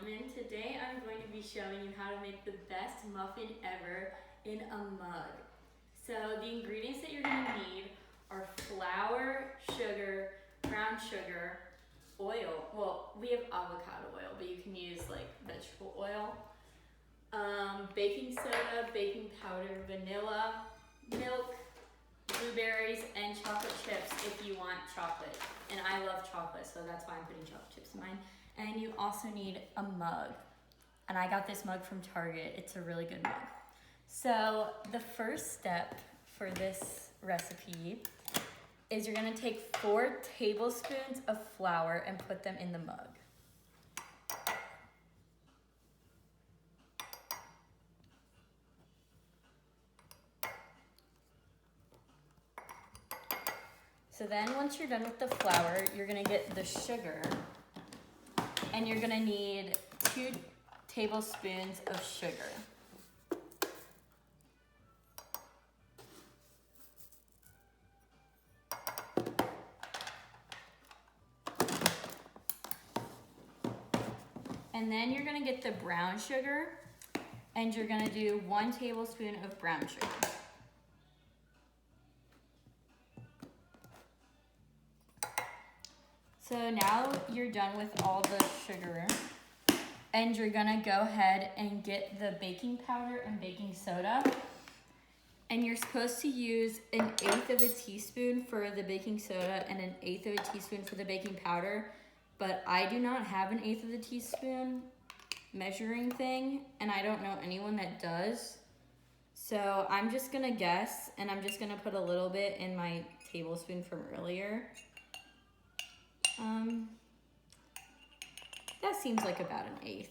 Linneman. Today I'm going to be showing you how to make the best muffin ever in a mug. So the ingredients that you're going to need are flour, sugar, brown sugar, oil. Well, we have avocado oil, but you can use like vegetable oil. Baking soda, baking powder, vanilla, milk, blueberries, and chocolate chips if you want chocolate. And I love chocolate, so that's why I'm putting chocolate chips in mine. And you also need a mug. And I got this mug from Target. It's a really good mug. So the first step for this recipe is you're gonna take 4 tablespoons of flour and put them in the mug. So then once you're done with the flour, you're gonna get the sugar, and you're gonna need 2 tablespoons of sugar. And then you're gonna get the brown sugar, and you're gonna do 1 tablespoon of brown sugar. So now you're done with all the sugar, and you're gonna go ahead and get the baking powder and baking soda. And you're supposed to use 1/8 of a teaspoon for the baking soda and 1/8 of a teaspoon for the baking powder. But I do not have 1/8 of the teaspoon measuring thing, and I don't know anyone that does. So I'm just gonna guess, and I'm just gonna put a little bit in my tablespoon from earlier. That seems like about 1/8.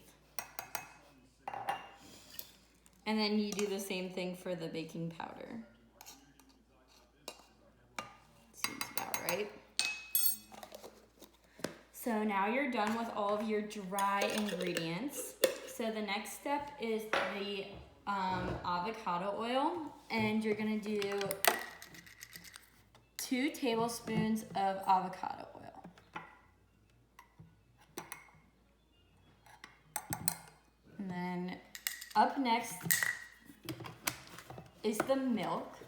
And then you do the same thing for the baking powder. Seems about right. So now you're done with all of your dry ingredients. So the next step is the avocado oil, and you're gonna do 2 tablespoons of avocado oil. And then up next is the milk,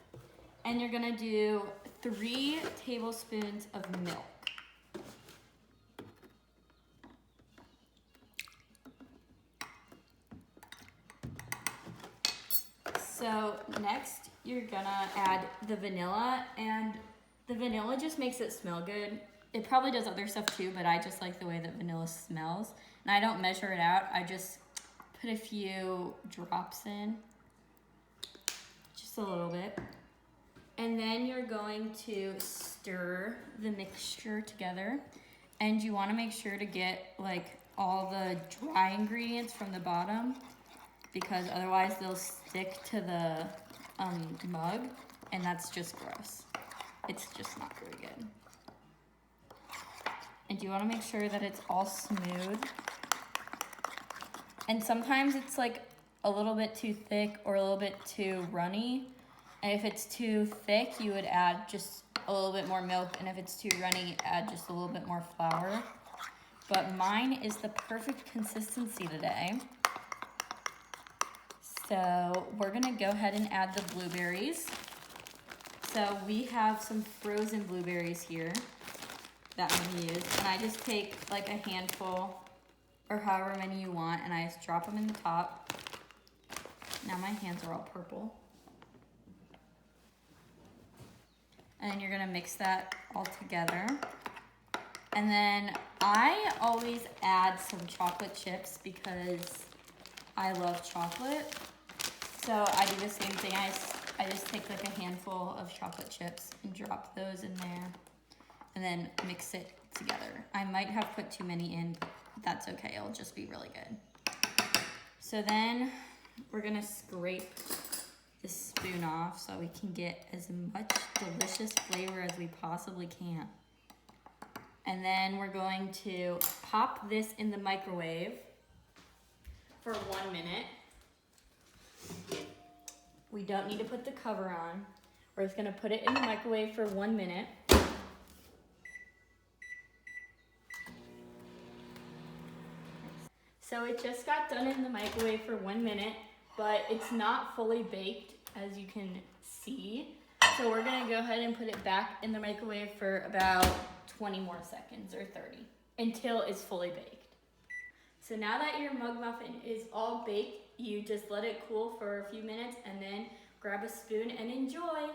and you're gonna do 3 tablespoons of milk. So next you're gonna add the vanilla, and the vanilla just makes it smell good. It probably does other stuff too, but I just like the way that vanilla smells. And I don't measure it out, I just put a few drops in, just a little bit. And then you're going to stir the mixture together, and you wanna make sure to get like all the dry ingredients from the bottom, because otherwise they'll stick to the mug, and that's just gross. It's just not very good. And you wanna make sure that it's all smooth. And sometimes it's like a little bit too thick or a little bit too runny. And if it's too thick, you would add just a little bit more milk. And if it's too runny, add just a little bit more flour. But mine is the perfect consistency today. So we're gonna go ahead and add the blueberries. So we have some frozen blueberries here that I'm gonna use. And I just take like a handful, or however many you want, and I just drop them in the top. Now my hands are all purple. And then you're gonna mix that all together. And then I always add some chocolate chips because I love chocolate. So I do the same thing. I just take like a handful of chocolate chips and drop those in there, and then mix it together. I might have put too many in, but that's okay, it'll just be really good. So then we're gonna scrape the spoon off so we can get as much delicious flavor as we possibly can. And then we're going to pop this in the microwave for 1 minute. We don't need to put the cover on. We're just gonna put it in the microwave for 1 minute. So it just got done in the microwave for 1 minute, but it's not fully baked, as you can see. So we're gonna go ahead and put it back in the microwave for about 20 more seconds or 30 until it's fully baked. So now that your mug muffin is all baked, you just let it cool for a few minutes and then grab a spoon and enjoy.